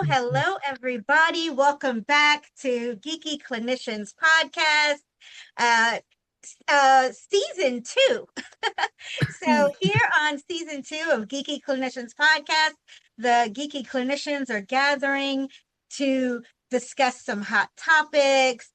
hello, everybody. Welcome back to Geeky Clinicians podcast, uh, season two. So, here on season two of Geeky Clinicians podcast, the Geeky Clinicians are gathering to discuss some hot topics,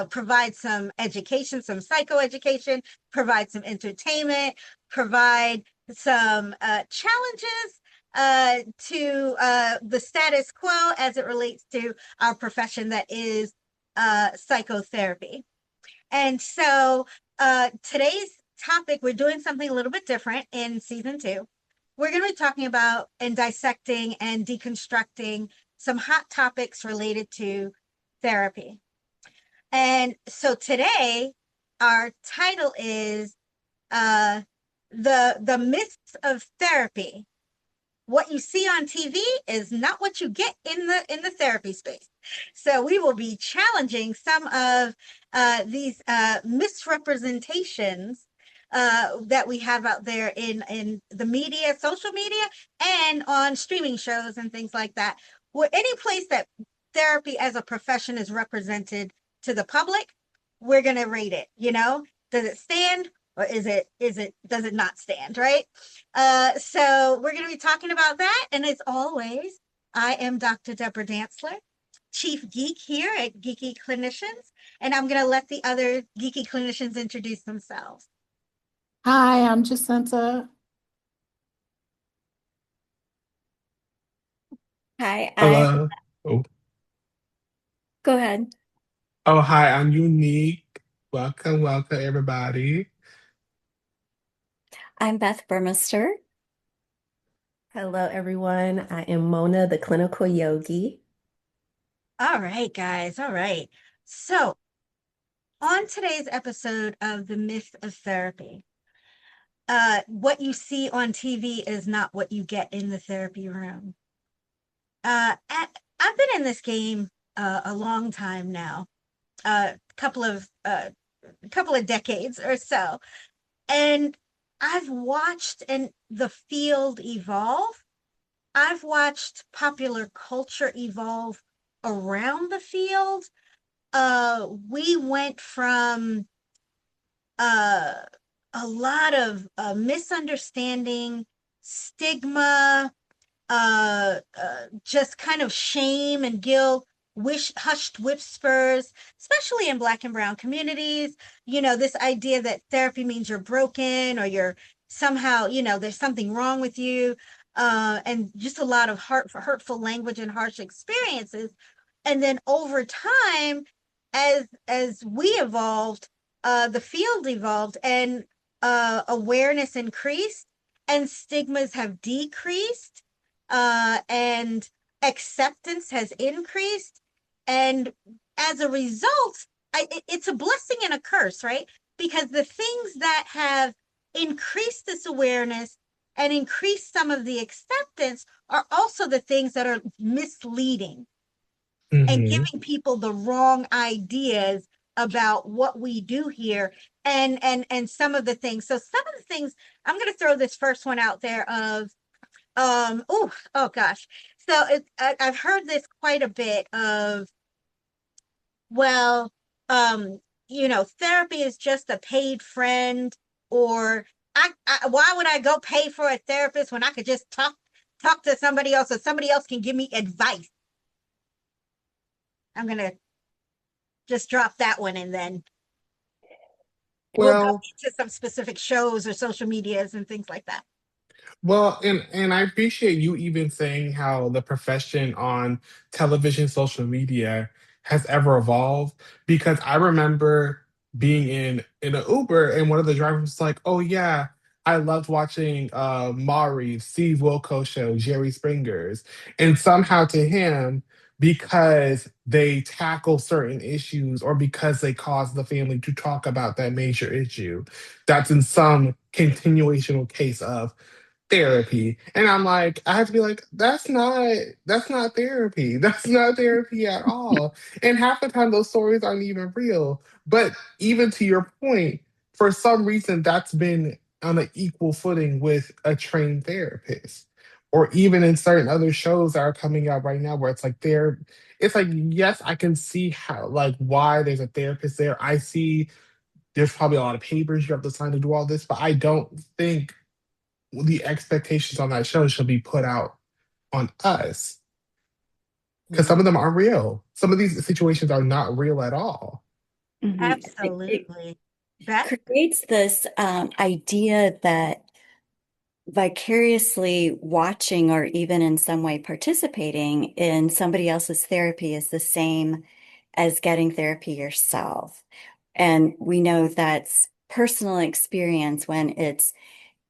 provide some education, some psychoeducation, provide some entertainment, provide some challenges to the status quo as it relates to our profession that is psychotherapy. And so today's topic, we're doing something a little bit different in season two. We're going to be talking about and dissecting and deconstructing some hot topics related to therapy. And so today, our title is the myths of therapy. What you see on TV is not what you get in the therapy space. So we will be challenging some of these misrepresentations that we have out there in the media, social media, and on streaming shows and things like that. Where any place that therapy as a profession is represented to the public, we're going to rate it. Does it stand? Or does it not stand, right? So we're going to be talking about that. And as always, I am Dr. Debra Dantzler, Chief Geek here at Geeky Clinicians. And I'm going to let the other Geeky Clinicians introduce themselves. Hi, I'm Jacinta. Hi, Hello. Oh, go ahead. hi, I'm Unique. Welcome, everybody. I'm Beth Burmester. Hello, everyone. I am Mona, the clinical yogi. All right, guys. All right. So on today's episode of The Myth of Therapy, what you see on TV is not what you get in the therapy room. I've been in this game a long time now, a couple of decades or so, and I've watched the field evolve. I've watched popular culture evolve around the field. We went from a lot of misunderstanding, stigma, just kind of shame and guilt, hushed whispers, especially in Black and Brown communities. This idea that therapy means you're broken or you're somehow, there's something wrong with you, and just a lot of hurtful language and harsh experiences. And then over time, as we evolved, the field evolved, and awareness increased, and stigmas have decreased, and acceptance has increased. And as a result, it's a blessing and a curse, right? Because the things that have increased this awareness and increased some of the acceptance are also the things that are misleading and giving people the wrong ideas about what we do here, and some of the things. So some of the things, I'm going to throw this first one out there of oh gosh. So I've heard this quite a bit of, well, therapy is just a paid friend, or why would I go pay for a therapist when I could just talk to somebody else, or somebody else can give me advice? I'm going to just drop that one, and then we'll go into some specific shows or social medias and things like that. Well, and I appreciate you even saying how the profession on television, social media has ever evolved, because I remember being in an Uber and one of the drivers was like, "Oh yeah, I loved watching Maury, Steve Wilkos show, Jerry Springer's," and somehow to him, because they tackle certain issues or because they cause the family to talk about that major issue, that's in some continuational case of therapy. And I'm like, I have to be like, that's not therapy. That's not therapy at all. And half the time those stories aren't even real. But even to your point, for some reason that's been on an equal footing with a trained therapist. or even in certain other shows that are coming out right now where it's like, yes, I can see how, like, why there's a therapist there. I see there's probably a lot of papers you have to sign to do all this, but I don't think the expectations on that show should be put out on us, because some Mhm. of them are real. Some of these situations are not real at all. It Absolutely. Beth? creates this idea that vicariously watching or even in some way participating in somebody else's therapy is the same as getting therapy yourself. And we know that's personal experience when it's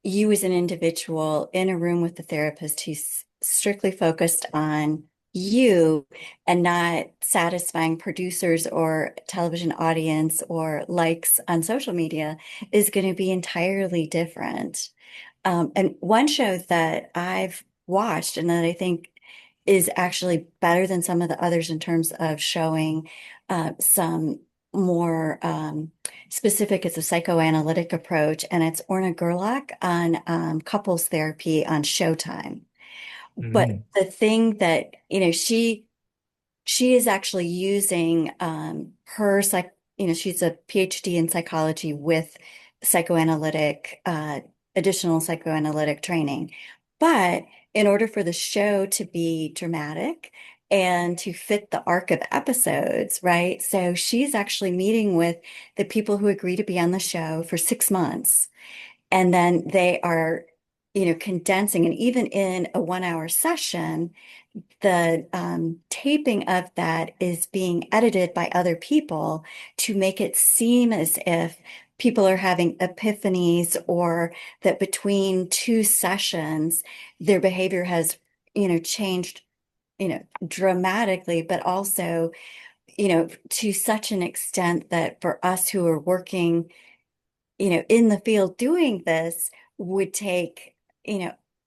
you as an individual in a room with the therapist who's strictly focused on you and not satisfying producers or television audience or likes on social media is going to be entirely different. And one show that I've watched and that I think is actually better than some of the others in terms of showing some more specific, it's a psychoanalytic approach, and it's Orna Gerlach on couples therapy on Showtime. But Mm. the thing that, she is actually using her she's a PhD in psychology with psychoanalytic additional psychoanalytic training. But in order for the show to be dramatic and to fit the arc of episodes, right? So she's actually meeting with the people who agree to be on the show for 6 months. And then they are, condensing, and even in a 1 hour session, the taping of that is being edited by other people to make it seem as if people are having epiphanies or that between two sessions, their behavior has, changed, dramatically, but also, to such an extent that for us who are working in the field doing this would take,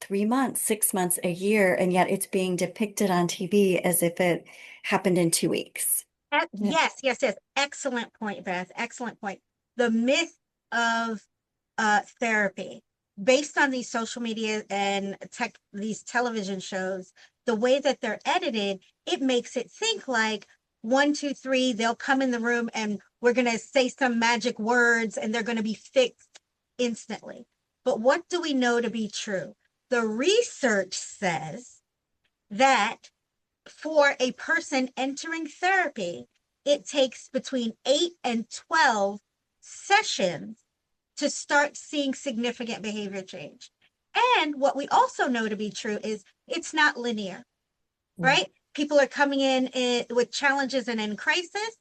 3 months, 6 months, a year, and yet it's being depicted on TV as if it happened in 2 weeks. Yeah. Yes, yes, yes. Excellent point, Beth. Excellent point. The myth of therapy based on these social media and these television shows, the way that they're edited, it makes it think like one, two, three, they'll come in the room and we're going to say some magic words and they're going to be fixed instantly. But what do we know to be true? The research says that for a person entering therapy, it takes between 8 and 12 sessions to start seeing significant behavior change. And what we also know to be true is it's not linear, right? People are coming in with challenges and in crisis,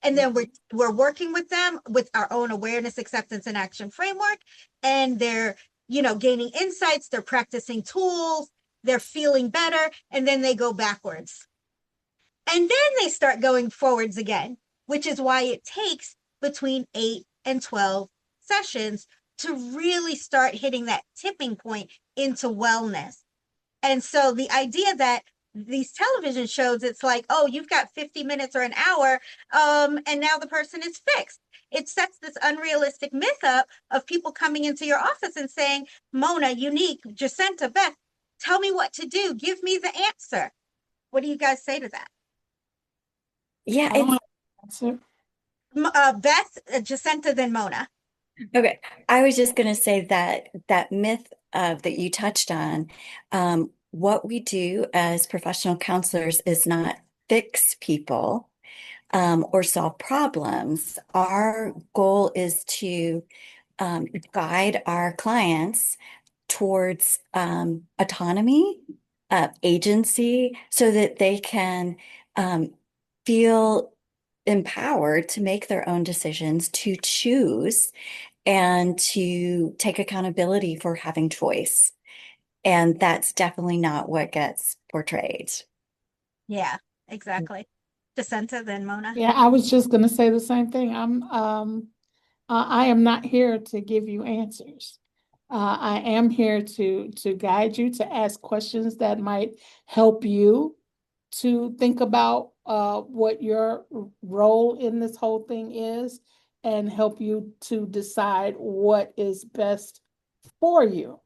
and then we're working with them with our own awareness, acceptance, and action framework, and they're gaining insights, they're practicing tools, they're feeling better, and then they go backwards. And then they start going forwards again, which is why it takes between 8 and 12 sessions to really start hitting that tipping point into wellness. And so the idea that these television shows, it's like, oh, you've got 50 minutes or an hour, and now the person is fixed. It sets this unrealistic myth up of people coming into your office and saying, Mona, Unique, Jacinta, Beth, tell me what to do. Give me the answer. What do you guys say to that? Yeah, I don't it's have an Beth, Jacinta, then Mona. okay. I was just going to say that that myth that you touched on, what we do as professional counselors is not fix people or solve problems. Our goal is to guide our clients towards autonomy, agency, so that they can feel empowered to make their own decisions, to choose, and to take accountability for having choice. And that's definitely not what gets portrayed. Yeah, exactly. Jacinta, then Mona. Yeah, I was just gonna say the same thing. I am not here to give you answers. I am here to guide you, to ask questions that might help you to think about what your role in this whole thing is and help you to decide what is best for you.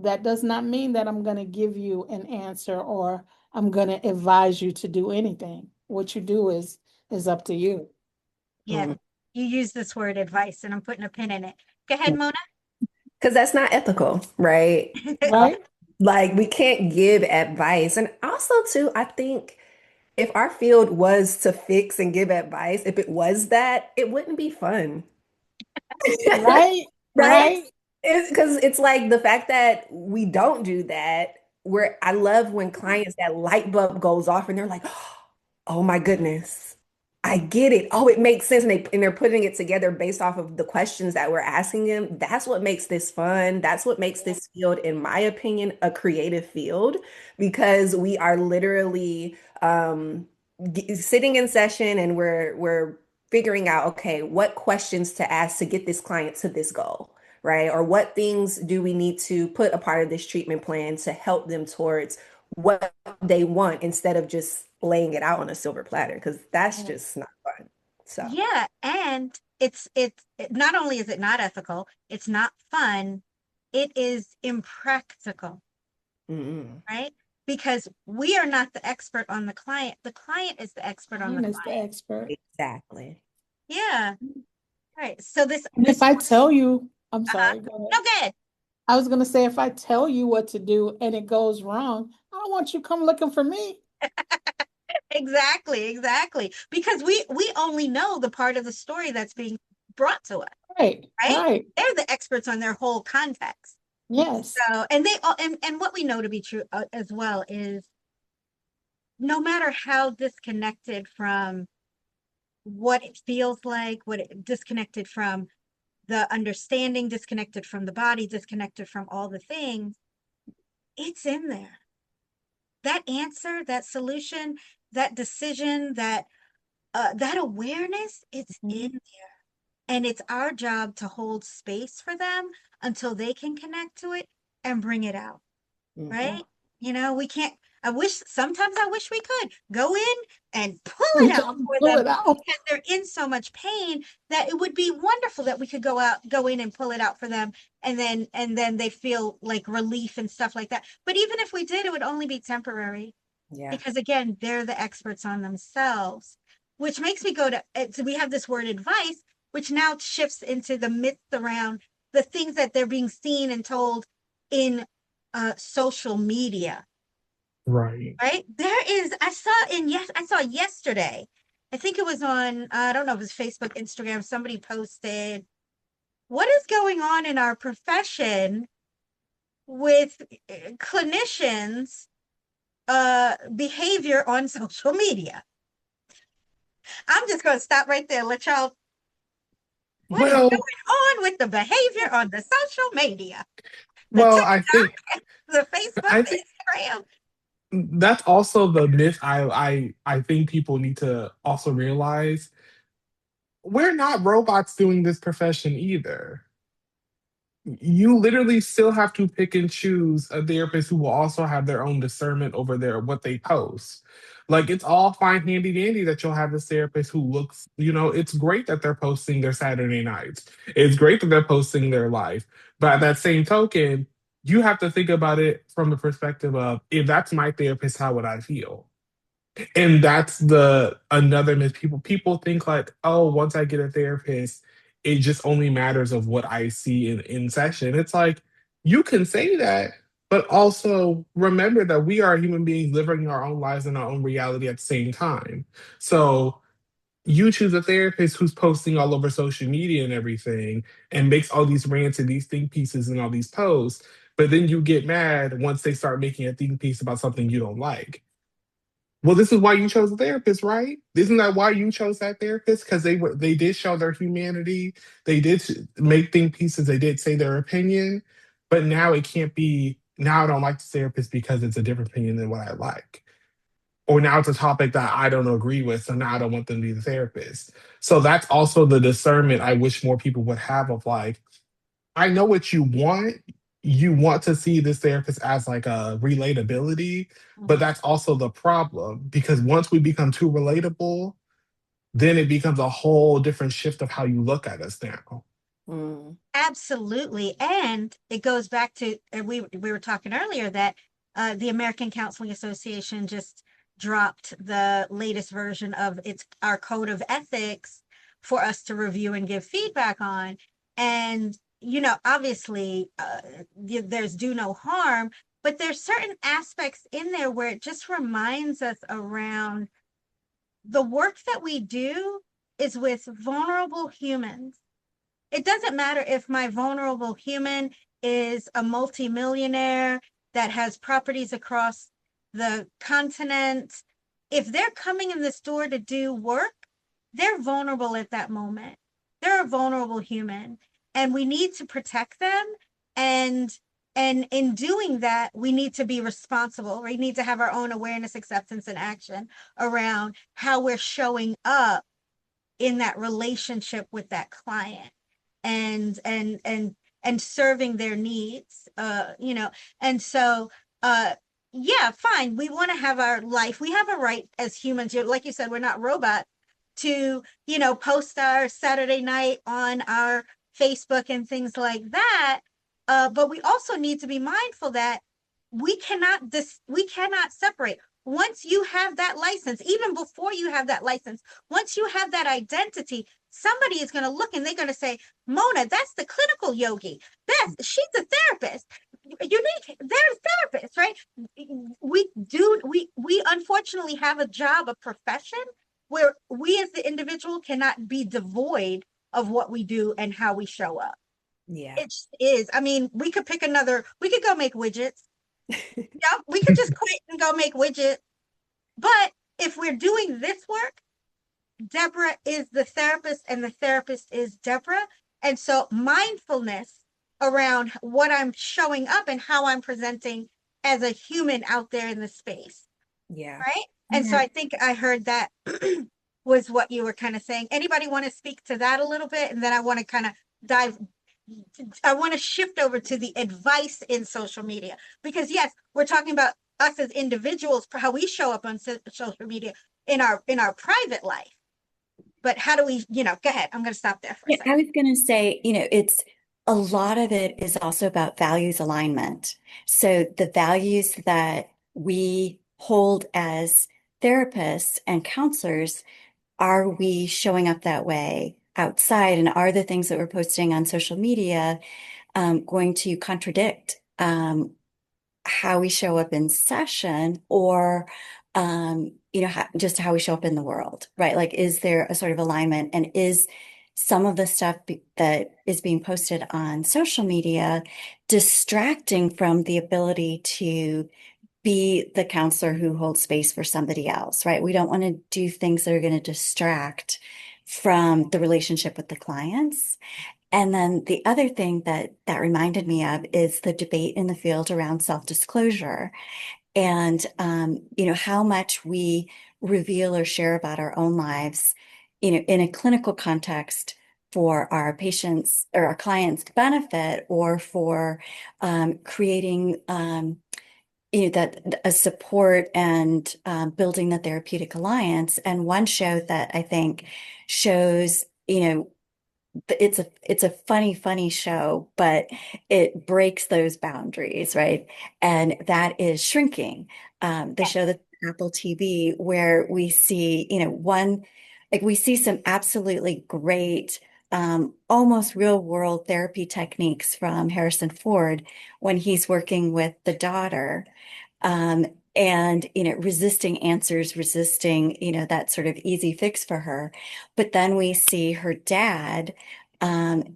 that does not mean that I'm going to give you an answer or I'm going to advise you to do anything. What you do is up to you. Yeah, you use this word advice, and I'm putting a pin in it. Go ahead, Mona. Because that's not ethical, right? Right? Like we can't give advice. And also too, I think if our field was to fix and give advice, if it was that, it wouldn't be fun. Right? Right? Right? Because it's like the fact that we don't do that, where I love when clients, that light bulb goes off and they're like, oh my goodness, I get it. Oh, it makes sense. And they're putting it together based off of the questions that we're asking them. That's what makes this fun. That's what makes this field, in my opinion, a creative field, because we are literally sitting in session and we're figuring out, okay, what questions to ask to get this client to this goal, right? Or what things do we need to put a part of this treatment plan to help them towards what they want, instead of just laying it out on a silver platter, because that's just not fun. So, Yeah, and not only is it not ethical, it's not fun, it is impractical, mm-mm. right? Because we are not the expert on the client. The client is the expert on the Client is the client. expert. Exactly. Yeah. Right. So And if I tell you, I'm uh-huh. sorry, go ahead. No good. I was gonna say if I tell you what to do and it goes wrong, I don't want you to come looking for me. Exactly, exactly. Because we only know the part of the story that's being brought to us, Right, right? right. They're the experts on their whole context. Yes. So, and they all, and what we know to be true as well is no matter how disconnected from what it feels like, disconnected from the understanding, disconnected from the body, disconnected from all the things, it's in there. That answer, that solution, that decision, that awareness, it's in there. And it's our job to hold space for them until they can connect to it and bring it out. Mhm. Right? We can't, sometimes I wish we could go in and pull it out for Pull them it out. because they're in so much pain that it would be wonderful that we could go in and pull it out for them. And then they feel like relief and stuff like that. But even if we did, it would only be temporary Yeah. because again, they're the experts on themselves, which makes me so we have this word advice, which now shifts into the myths around the things that they're being seen and told in social media, Right. right? I saw yesterday, I think it was on, I don't know if it was Facebook, Instagram, somebody posted, what is going on in our profession with clinicians behavior on social media? I'm just going to stop right there, let y'all, what is Well, going on with the behavior on the social media, the well, TikTok, the Facebook, I the think Instagram? that's also the myth I think people need to also realize. We're not robots doing this profession either. You literally still have to pick and choose a therapist who will also have their own discernment over what they post. Like it's all fine handy dandy that you'll have this therapist who looks, it's great that they're posting their Saturday nights. It's great that they're posting their life. But at that same token, you have to think about it from the perspective of if that's my therapist, how would I feel? And that's the another myth. People think like, oh, once I get a therapist, it just only matters of what I see in session. It's like you can say that, but also remember that we are human beings living our own lives in our own reality at the same time. So you choose a therapist who's posting all over social media and everything and makes all these rants and these think pieces and all these posts, but then you get mad once they start making a think piece about something you don't like. Well, this is why you chose a therapist, right? Isn't that why you chose that therapist? Because they did show their humanity. They did make think pieces. They did say their opinion. But now it can't be. Now I don't like the therapist because it's a different opinion than what I like. Or now it's a topic that I don't agree with, so now I don't want them to be the therapist. So that's also the discernment I wish more people would have of like, I know what you want. You want to see this therapist as like a relatability, but that's also the problem because once we become too relatable, then it becomes a whole different shift of how you look at us now. Mm. Absolutely. And it goes back to, we were talking earlier that the American Counseling Association just dropped the latest version of our code of ethics for us to review and give feedback on. And, obviously, there's do no harm, but there's certain aspects in there where it just reminds us around the work that we do is with vulnerable humans. It doesn't matter if my vulnerable human is a multimillionaire that has properties across the continent. If they're coming in this door to do work, they're vulnerable at that moment. They're a vulnerable human, and we need to protect them. And in doing that, we need to be responsible. We need to have our own awareness, acceptance, and action around how we're showing up in that relationship with that client and serving their needs, and so yeah, fine, we want to have our life, we have a right as humans, like you said, we're not robots, to post our Saturday night on our Facebook and things like that, but we also need to be mindful that we cannot separate. Once you have that license, even before you have that license, once you have that identity, somebody is going to look and they're going to say, Mona, that's the clinical yogi. Beth, she's a therapist. Unique, they're therapists, right? We unfortunately have a job, a profession where we as the individual cannot be devoid of what we do and how we show up. Yeah. It is. I mean, we could go make widgets. Yeah, we could just quit and go make widgets. But if we're doing this work, Debra is the therapist and the therapist is Debra. And so mindfulness around what I'm showing up and how I'm presenting as a human out there in the space. Yeah. Right. And so I think I heard that was what you were kind of saying. Anybody want to speak to that a little bit? And then I want to kind of I want to shift over to the advice in social media, because yes, we're talking about us as individuals, how we show up on social media in our private life. But how do we, go ahead. I'm going to stop there for a Yeah, second. I was going to say, it's a lot of it is also about values alignment. So the values that we hold as therapists and counselors, are we showing up that way outside? And are the things that we're posting on social media going to contradict how we show up in session, or just how we show up in the world, right? Like, is there a sort of alignment, and is some of the stuff that is being posted on social media distracting from the ability to be the counselor who holds space for somebody else, right? We don't want to do things that are going to distract from the relationship with the clients. And then the other thing that reminded me of is the debate in the field around self-disclosure, and how much we reveal or share about our own lives, in a clinical context for our patients or our clients' benefit, or for creating that a support and building the therapeutic alliance. And one show that I think shows, it's a funny show, but it breaks those boundaries, right? And that is Shrinking, the show that's Apple TV, where we see, we see some absolutely great, almost real world therapy techniques from Harrison Ford when he's working with the daughter. Um, and, resisting answers, resisting, that sort of easy fix for her. But then we see her dad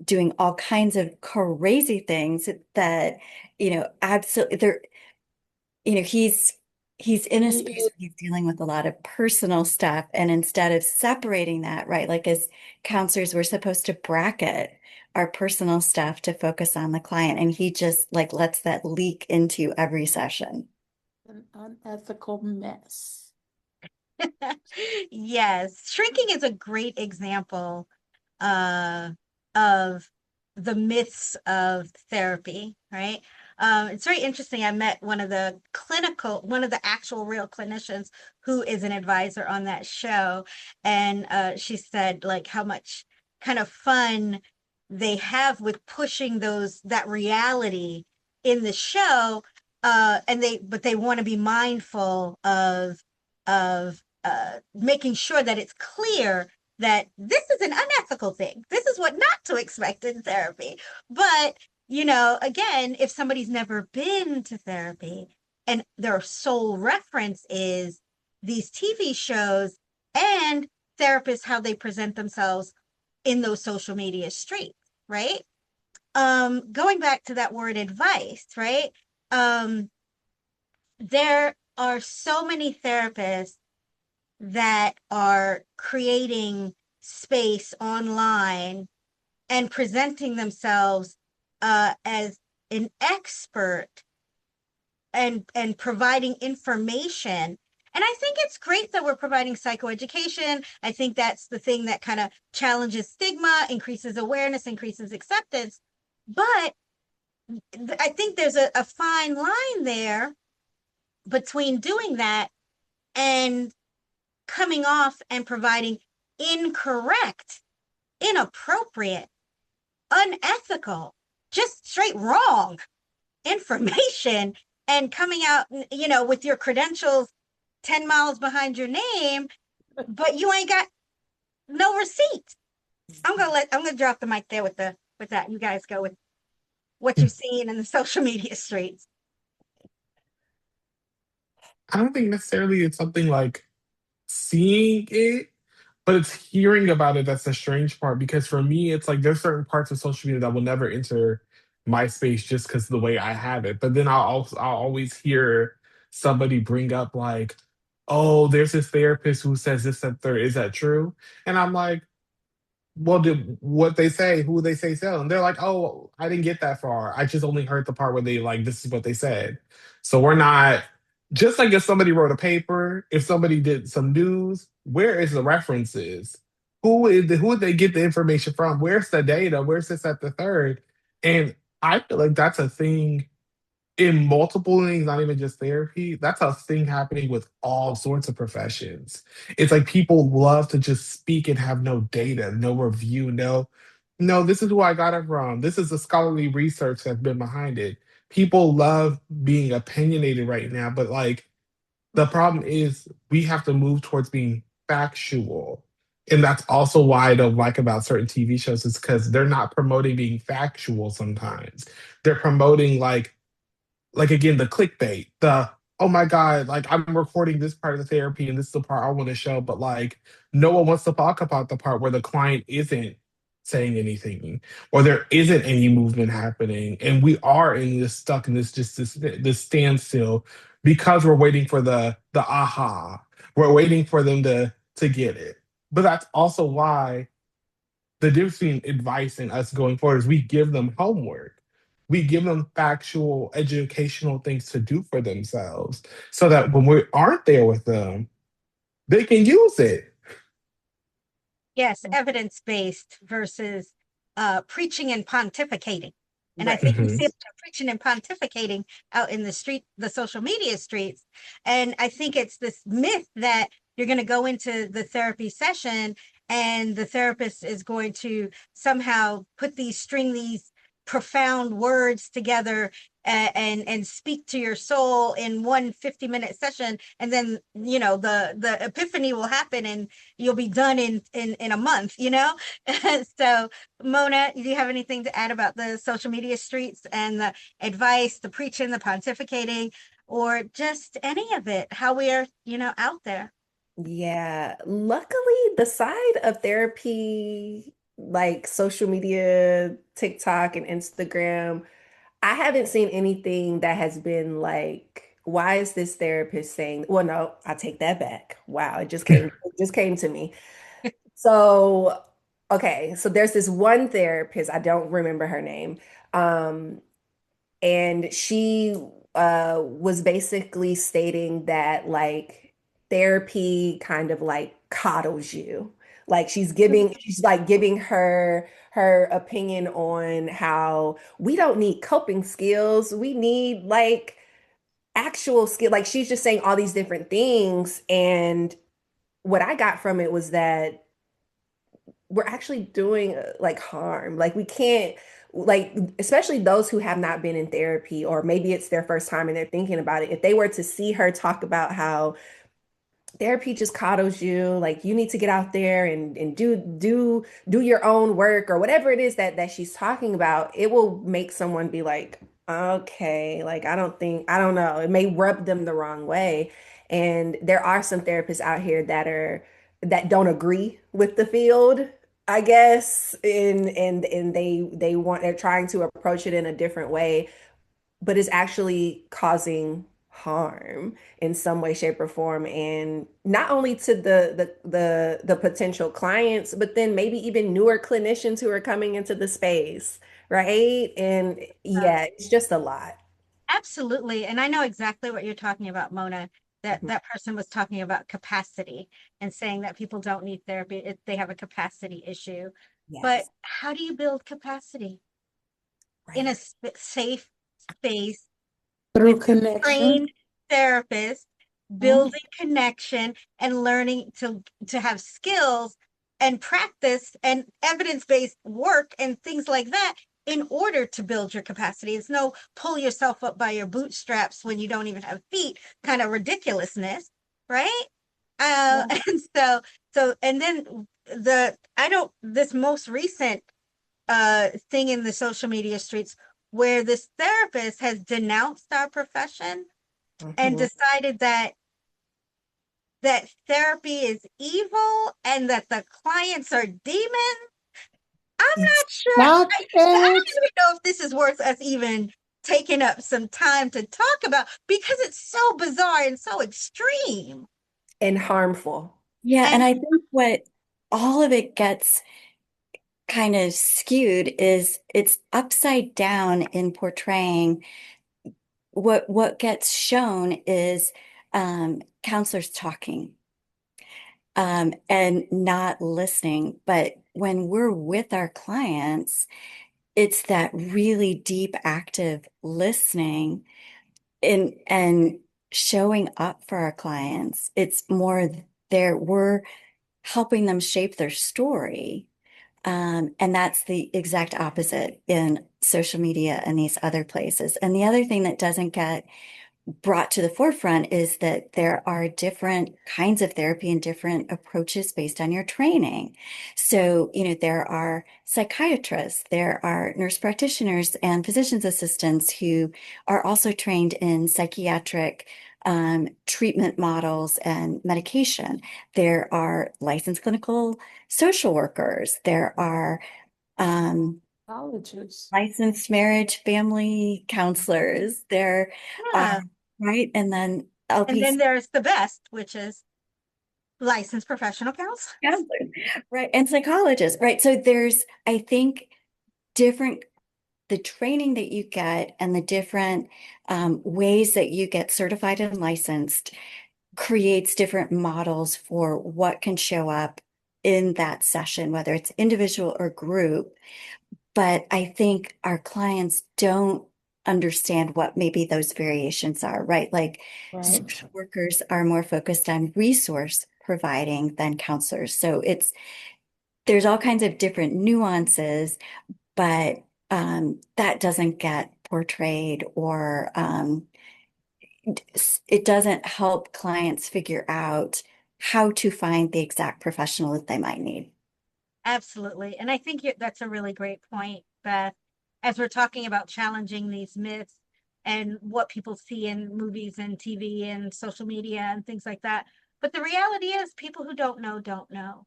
doing all kinds of crazy things that, absolutely, he's in a space where he's dealing with a lot of personal stuff. And instead of separating that, right, like as counselors, we're supposed to bracket our personal stuff to focus on the client. And he just like lets that leak into every session. An unethical mess. Yes, Shrinking is a great example of the myths of therapy, right? It's very interesting. I met one of the actual real clinicians who is an advisor on that show. And she said like how much kind of fun they have with pushing that reality in the show, but they want to be mindful of making sure that it's clear that this is an unethical thing. This is what not to expect in therapy. But, again, if somebody's never been to therapy and their sole reference is these TV shows and therapists, how they present themselves in those social media streets, right? Going back to that word advice, right? There are so many therapists that are creating space online and presenting themselves as an expert and providing information. And I think it's great that we're providing psychoeducation. I think that's the thing that kind of challenges stigma, increases awareness, increases acceptance. But I think there's a fine line there between doing that and coming off and providing incorrect, inappropriate, unethical, just straight wrong information and coming out, with your credentials 10 miles behind your name, but you ain't got no receipt. I'm gonna drop the mic there with that. You guys go with what you're seeing in the social media streets. I don't think necessarily it's something like seeing it, but it's hearing about it that's the strange part. Because for me, it's like there's certain parts of social media that will never enter my space just because of the way I have it. But then I'll always hear somebody bring up like, "Oh, there's this therapist who says this and third. Is that true?" And I'm like, well, did what they say, who they say so. And they're like, oh, I didn't get that far. I just only heard the part where they like, this is what they said. So we're not, just like if somebody wrote a paper, if somebody did some news, where is the references? Who did they get the information from? Where's the data? Where's this at the third? And I feel like that's a thing in multiple things, not even just therapy. That's a thing happening with all sorts of professions. It's like people love to just speak and have no data, no review, no, this is who I got it from. This is the scholarly research that's been behind it. People love being opinionated right now, but like the problem is we have to move towards being factual. And that's also why I don't like about certain TV shows is because they're not promoting being factual sometimes. They're promoting like again the clickbait, the oh my god, like I'm recording this part of the therapy and this is the part I want to show, but like no one wants to talk about the part where the client isn't saying anything or there isn't any movement happening and we are in this stuck in this standstill because we're waiting for the aha, we're waiting for them to get it. But that's also why the difference between advice and us going forward is we give them homework. We give them factual, educational things to do for themselves so that when we aren't there with them, they can use it. Yes, evidence-based versus preaching and pontificating. And I Right. think we Mhm. see preaching and pontificating out in the street, the social media streets. And I think it's this myth that you're going to go into the therapy session and the therapist is going to somehow string these profound words together and speak to your soul in one 50-minute session. And then, the epiphany will happen and you'll be done in a month. So Mona, do you have anything to add about the social media streets and the advice, the preaching, the pontificating, or just any of it, how we are, out there? Yeah, luckily the side of therapy, like social media, TikTok and Instagram, I haven't seen anything that has been like, why is this therapist saying, well, no, I take that back. Wow, it just came to me. So, okay, so there's this one therapist, I don't remember her name. Um, and she was basically stating that like therapy kind of like coddles you. Like she's like giving her opinion on how we don't need coping skills. We need like actual skill. Like she's just saying all these different things. And what I got from it was that we're actually doing like harm. Like we can't, like, especially those who have not been in therapy, or maybe it's their first time and they're thinking about it. If they were to see her talk about how therapy just coddles you, like you need to get out there and do your own work or whatever it is that she's talking about, it will make someone be like, okay, like I don't know, it may rub them the wrong way. And there are some therapists out here that don't agree with the field, I guess, and they're trying to approach it in a different way, but is actually causing harm in some way, shape, or form. And not only to the potential clients, but then maybe even newer clinicians who are coming into the space, right? And Uh, yeah, it's just a lot. Absolutely. And I know exactly what you're talking about, Mona. That Mhm. that person was talking about capacity and saying that people don't need therapy if they have a capacity issue. But Yes, how do you build capacity in a right. safe space Through with connection. trained therapists, Mhm. building connection and learning to have skills and practice and evidence-based work and things like that in order to build your capacity. It's no pull yourself up by your bootstraps when you don't even have feet kind of ridiculousness, right? Yeah. And and then I don't this most recent thing in the social media streets where this therapist has denounced our profession and Mhm. decided that therapy is evil and that the clients are demons. I'm not sure. Stop I it. don't even know if this is worth us even taking up some time to talk about because it's so bizarre and so extreme. And harmful. Yeah, and And I think what all of it gets kind of skewed is it's upside down in portraying what gets shown is counselors talking and not listening. But when we're with our clients, it's that really deep, active listening and showing up for our clients. It's more there, we're helping them shape their story. And that's the exact opposite in social media and these other places. And the other thing that doesn't get brought to the forefront is that there are different kinds of therapy and different approaches based on your training. So, there are psychiatrists, there are nurse practitioners and physician's assistants who are also trained in psychiatric treatment models and medication. There are licensed clinical social workers. There are um, Colleges. licensed marriage family counselors. There are, yeah. right? And then And then LPC there's the best, which is licensed professional counselors. counselors, right? And psychologists, right? So there's, I think, different, the training that you get and the different ways that you get certified and licensed creates different models for what can show up in that session, whether it's individual or group. But I think our clients don't understand what maybe those variations are, right? Like Right. social workers are more focused on resource providing than counselors. So there's all kinds of different nuances, but that doesn't get portrayed or it doesn't help clients figure out how to find the exact professional that they might need. Absolutely. And I think that's a really great point, Beth, as we're talking about challenging these myths and what people see in movies and TV and social media and things like that. But the reality is, people who don't know don't know.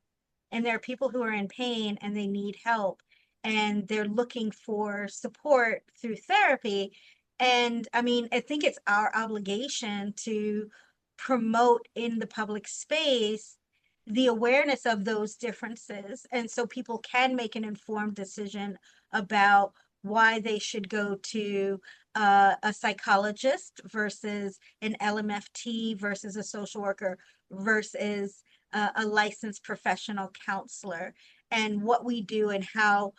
And there are people who are in pain and they need help and they're looking for support through therapy. And I mean, I think it's our obligation to promote in the public space the awareness of those differences. And so people can make an informed decision about why they should go to a psychologist versus an LMFT versus a social worker versus a licensed professional counselor, and what we do and how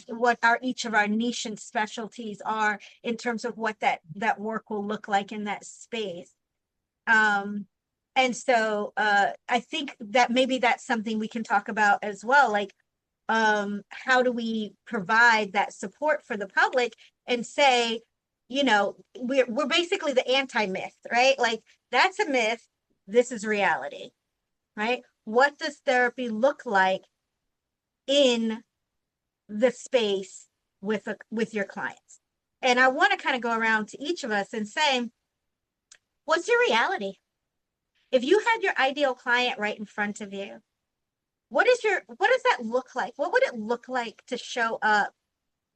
what our each of our niche and specialties are in terms of what that work will look like in that space. Um, And so I think that maybe that's something we can talk about as well. Like, how do we provide that support for the public and say, you know, we're basically the anti-myth, right? Like, that's a myth, this is reality, right? What does therapy look like in the space with your clients? And I want to kind of go around to each of us and say, what's your reality? If you had your ideal client right in front of you, what does that look like? What would it look like to show up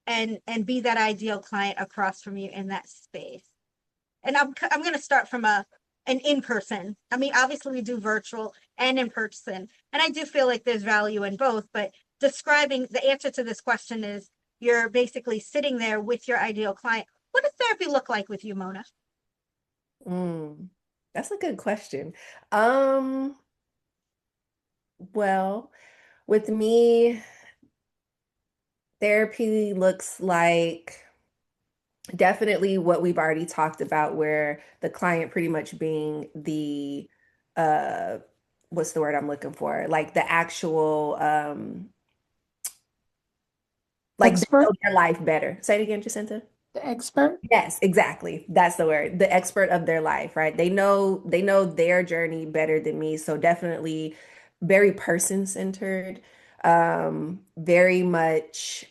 and be that ideal client across from you in that space? And I'm going to start from an in-person. I mean, obviously we do virtual and in person, and I do feel like there's value in both, but describing the answer to this question is you're basically sitting there with your ideal client. What does therapy look like with you, Mona? That's a good question. Well, with me, therapy looks like definitely what we've already talked about, where the client pretty much being the uh what's the word I'm looking for? Like the actual like they Expert, know their life better. Say it again, Jacinta. the expert. Yes, exactly. That's the word. The expert of their life, right? They know their journey better than me. So definitely very person-centered, very much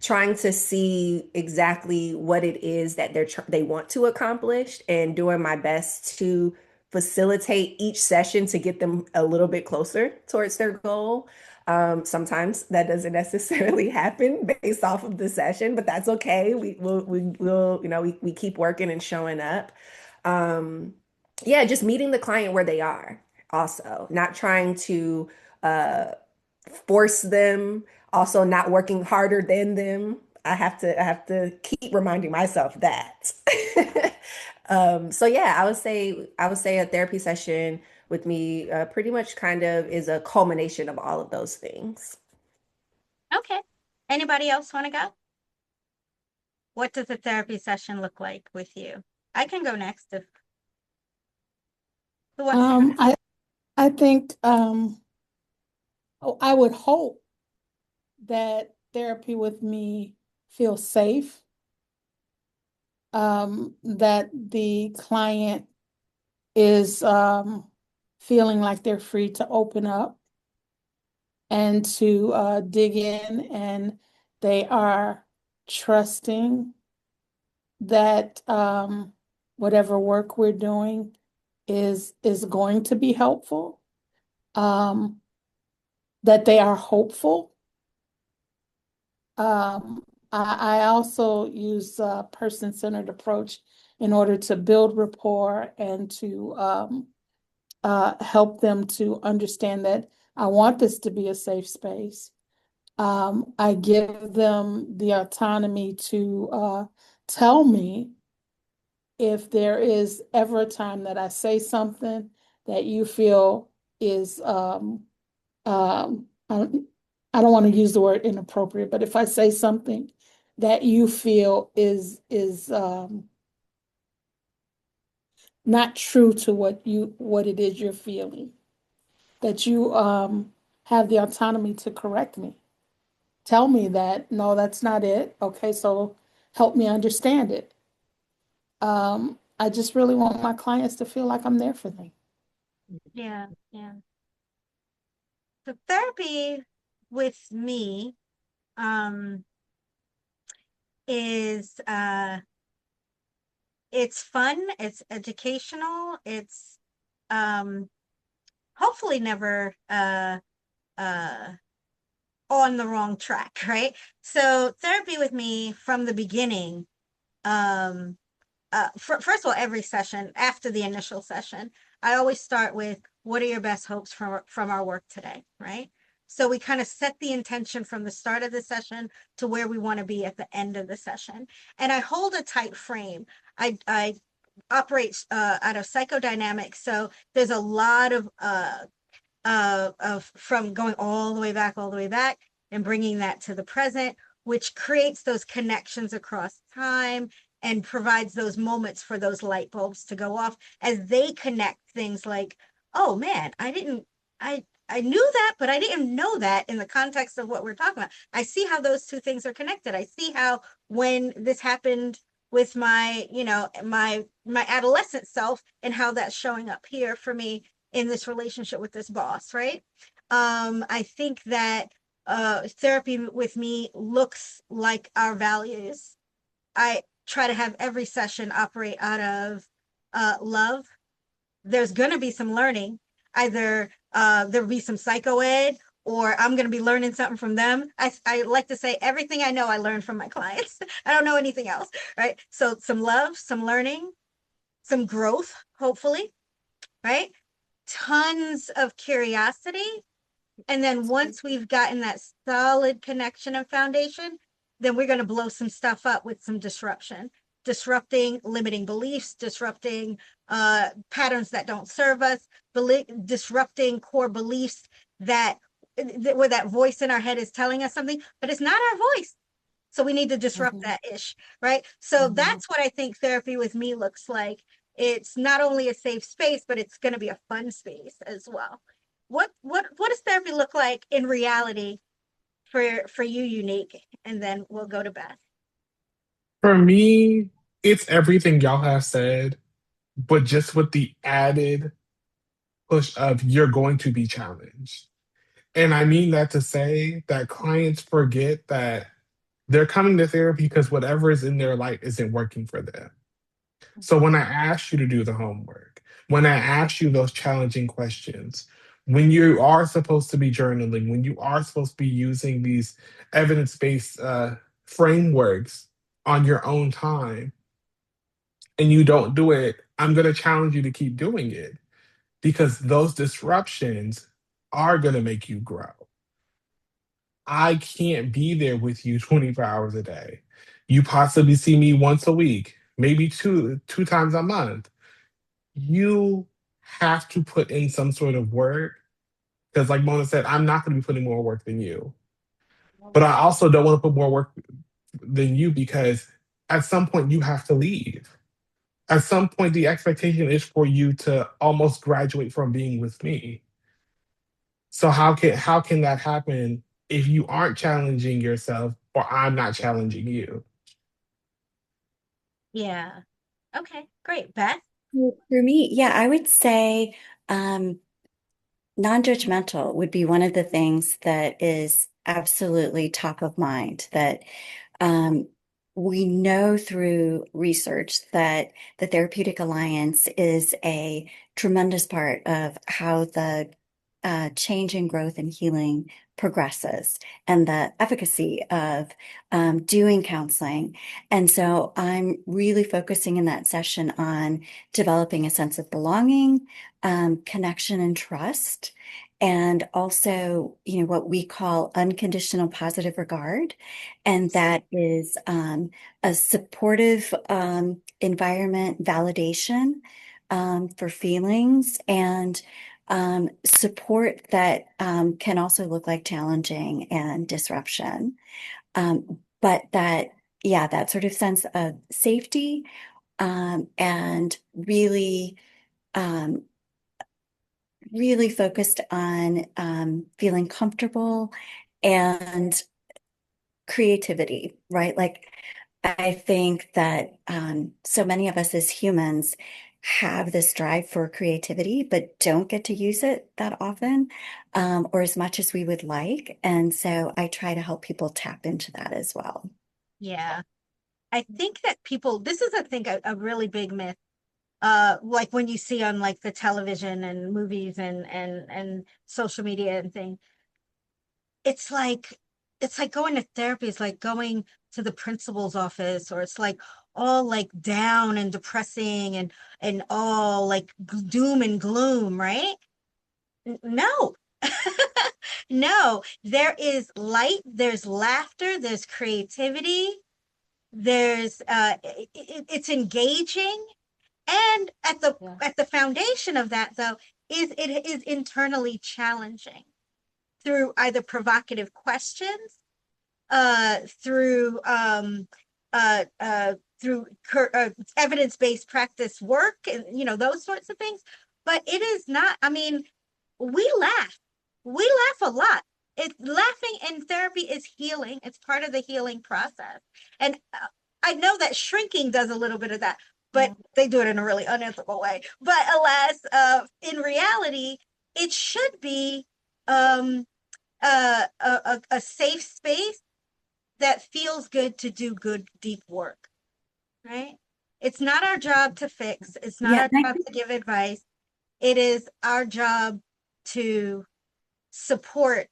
trying to see exactly what it is that they want to accomplish and doing my best to facilitate each session to get them a little bit closer towards their goal. Sometimes that doesn't necessarily happen based off of the session, but that's okay. We'll we keep working and showing up. Yeah, just meeting the client where they are. Also, not trying to uh, force them, also not working harder than them. I have to keep reminding myself that. So yeah, I would say a therapy session with me pretty much kind of is a culmination of all of those things. Okay. Anybody else want to go? What does a therapy session look like with you? I can go next if who wants to go Um, next? I I think I would hope that therapy with me feels safe, that the client is feeling like they're free to open up and to dig in, and they are trusting that whatever work we're doing is going to be helpful, um, that they are hopeful. Um, I also use a person-centered approach in order to build rapport and to help them to understand that I want this to be a safe space. I give them the autonomy to tell me if there is ever a time that I say something that you feel is I don't want to use the word inappropriate, but if I say something that you feel is not true to what it is you're feeling, that you have the autonomy to correct me. Tell me that no, that's not it. Okay, so help me understand it. I just really want my clients to feel like I'm there for them. Yeah, yeah. So therapy with me um is it's fun, it's educational, it's um hopefully never uh on the wrong track, right? So therapy with me from the beginning, um first of all, every session after the initial session, I always start with what are your best hopes from our work today, right? So we kind of set the intention from the start of the session to where we want to be at the end of the session. And I hold a tight frame. I operate out of psychodynamics. So there's a lot of from going all the way back and bringing that to the present, which creates those connections across time and provides those moments for those light bulbs to go off as they connect things like, oh man, I knew that, but I didn't know that in the context of what we're talking about. I see how those two things are connected. I see how when this happened with my, my adolescent self and how that's showing up here for me in this relationship with this boss, right? I think that therapy with me looks like our values. I try to have every session operate out of love. There's going to be some learning. Either there'll be some psycho ed or I'm going to be learning something from them. I like to say everything I know I learned from my clients. I don't know anything else, right? So some love, some learning, some growth, hopefully, right? Tons of curiosity. And then once we've gotten that solid connection and foundation, then we're going to blow some stuff up with some disrupting limiting beliefs, disrupting patterns that don't serve us, disrupting core beliefs that where that voice in our head is telling us something, but it's not our voice. So we need to disrupt that ish, right? So that's what I think therapy with me looks like. It's not only a safe space, but it's going to be a fun space as well. What does therapy look like in reality for you, Unique? And then we'll go to Beth. For me, it's everything y'all have said, but just with the added push of you're going to be challenged. And I mean that to say that clients forget that they're coming to therapy because whatever is in their life isn't working for them. So when I ask you to do the homework, when I ask you those challenging questions, when you are supposed to be journaling, when you are supposed to be using these evidence-based frameworks on your own time, and you don't do it, I'm going to challenge you to keep doing it because those disruptions are going to make you grow. I can't be there with you 24 hours a day. You possibly see me once a week, maybe two times a month. You have to put in some sort of work because, like Mona said, I'm not going to be putting more work than you. But I also don't want to put more work than you because at some point you have to leave. At some point, the expectation is for you to almost graduate from being with me. So how can that happen if you aren't challenging yourself or I'm not challenging you? Yeah. Okay, great. Beth? For me, yeah, I would say non-judgmental would be one of the things that is absolutely top of mind that we know through research that the Therapeutic Alliance is a tremendous part of how the change in growth and healing progresses and the efficacy of doing counseling. And so I'm really focusing in that session on developing a sense of belonging, connection and trust, and also, what we call unconditional positive regard. And that is a supportive environment validation for feelings and support that can also look like challenging and disruption. But that sort of sense of safety and really, um, really focused on feeling comfortable and creativity, right? Like, I think that so many of us as humans have this drive for creativity, but don't get to use it that often or as much as we would like. And so I try to help people tap into that as well. Yeah. I think that this is, I think, a really big myth. Like when you see on like the television and movies and social media and things, it's like going to therapy is like going to the principal's office, or it's like all like down and depressing and all like doom and gloom, right? No. No, there is light, there's laughter, there's creativity, there's it's engaging. And at the foundation of that, though, is it is internally challenging through either provocative questions, through through evidence-based practice work and, you know, those sorts of things. But it is not, I mean, we laugh. We laugh a lot. Laughing in therapy is healing. It's part of the healing process. And I know that shrinking does a little bit of that, but they do it in a really unethical way. But alas, in reality, it should be a safe space that feels good to do good, deep work, right? It's not our job to fix. It's not Yeah, our job to give advice. It is our job to support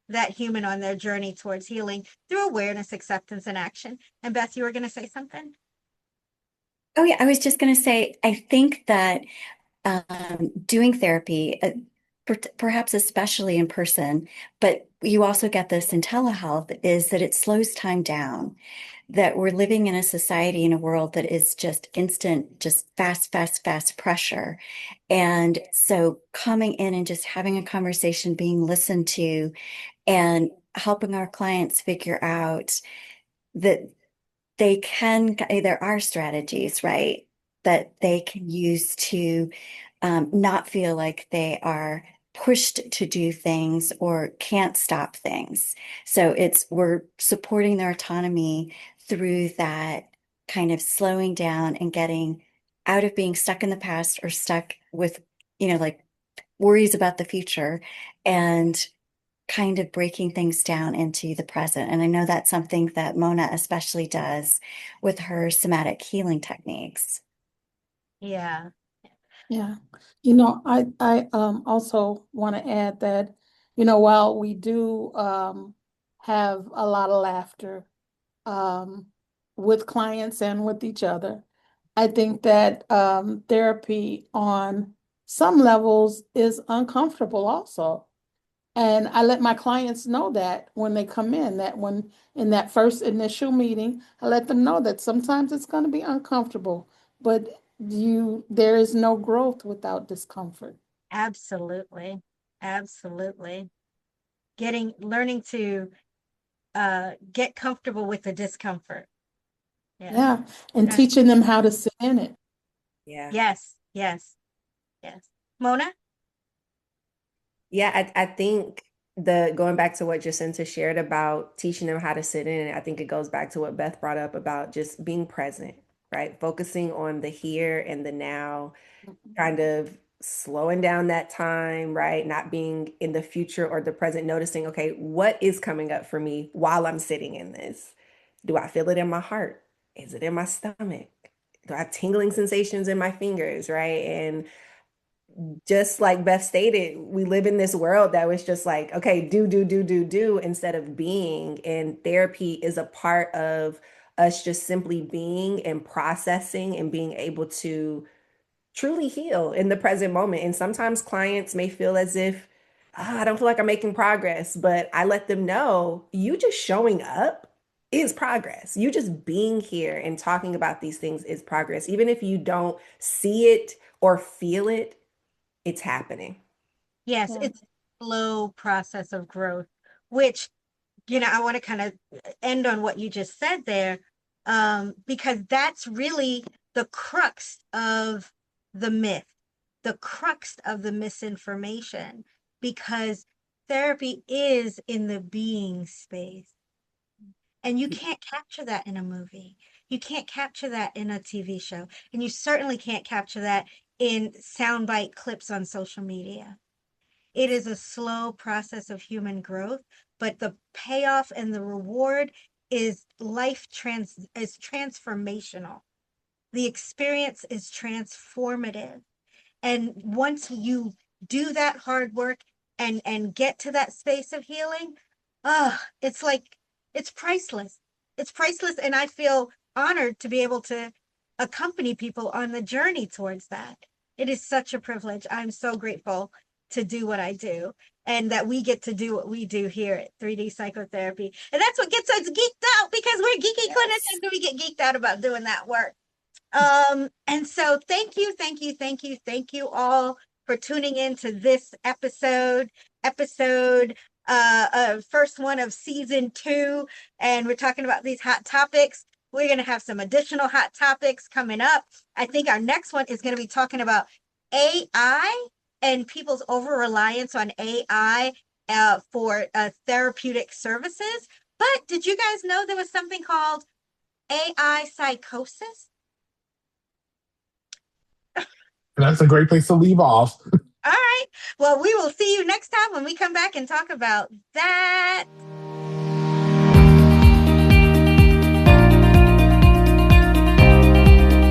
that human on their journey towards healing through awareness, acceptance, and action. And Beth, you were going to say something? Oh, yeah. I was just going to say, I think that doing therapy, perhaps especially in person, but you also get this in telehealth, is that it slows time down. That we're living in a society, in a world that is just instant, just fast, fast, fast pressure. And so coming in and just having a conversation, being listened to, and helping our clients figure out that there are strategies, right, that they can use to not feel like they are pushed to do things or can't stop things. So we're supporting their autonomy through that kind of slowing down and getting out of being stuck in the past or stuck with, like worries about the future, and kind of breaking things down into the present. And I know that's something that Mona especially does with her somatic healing techniques. Yeah. Yeah. I also want to add that, while we do have a lot of laughter um with clients and with each other, I think that therapy on some levels is uncomfortable also. And I let my clients know that when they come in, that when in that first initial meeting, I let them know that sometimes it's going to be uncomfortable, but there is no growth without discomfort. Absolutely. Absolutely. Learning to get comfortable with the discomfort. Yeah. Yeah. And That's, teaching them how to sit in it. Yeah. yes, yes, yes. Mona? Yeah, I think the going back to what Jacinta shared about teaching them how to sit in it, I think it goes back to what Beth brought up about just being present, right? Focusing on the here and the now, kind of slowing down that time, right? Not being in the future or the present, noticing, okay, what is coming up for me while I'm sitting in this? Do I feel it in my heart? Is it in my stomach? Do I have tingling sensations in my fingers, right? And just like Beth stated, we live in this world that was just like, okay, do instead of being. And therapy is a part of us just simply being and processing and being able to truly heal in the present moment. And sometimes clients may feel as if, I don't feel like I'm making progress, but I let them know you just showing up is progress. You just being here and talking about these things is progress. Even if you don't see it or feel it, it's happening. Yes, Yeah. it's a slow process of growth, which, I want to kind of end on what you just said there, because that's really the crux of the myth, the crux of the misinformation, because therapy is in the being space. And you can't capture that in a movie. You can't capture that in a TV show. And you certainly can't capture that in soundbite clips on social media. It is a slow process of human growth, but the payoff and the reward is is transformational. The experience is transformative. And once you do that hard work and get to that space of healing, it's like it's priceless. It's priceless, and I feel honored to be able to accompany people on the journey towards that. It is such a privilege. I'm so grateful to do what I do and that we get to do what we do here at 3D Psychotherapy. And that's what gets us geeked out because we're geeky clinicians and we get geeked out about doing that work. And so thank you all for tuning in to this episode first one of season 2, and we're talking about these hot topics. We're going to have some additional hot topics coming up. I think our next one is going to be talking about AI and people's over reliance on AI for therapeutic services. But did you guys know there was something called AI psychosis? That's a great place to leave off. All right. Well, we will see you next time when we come back and talk about that.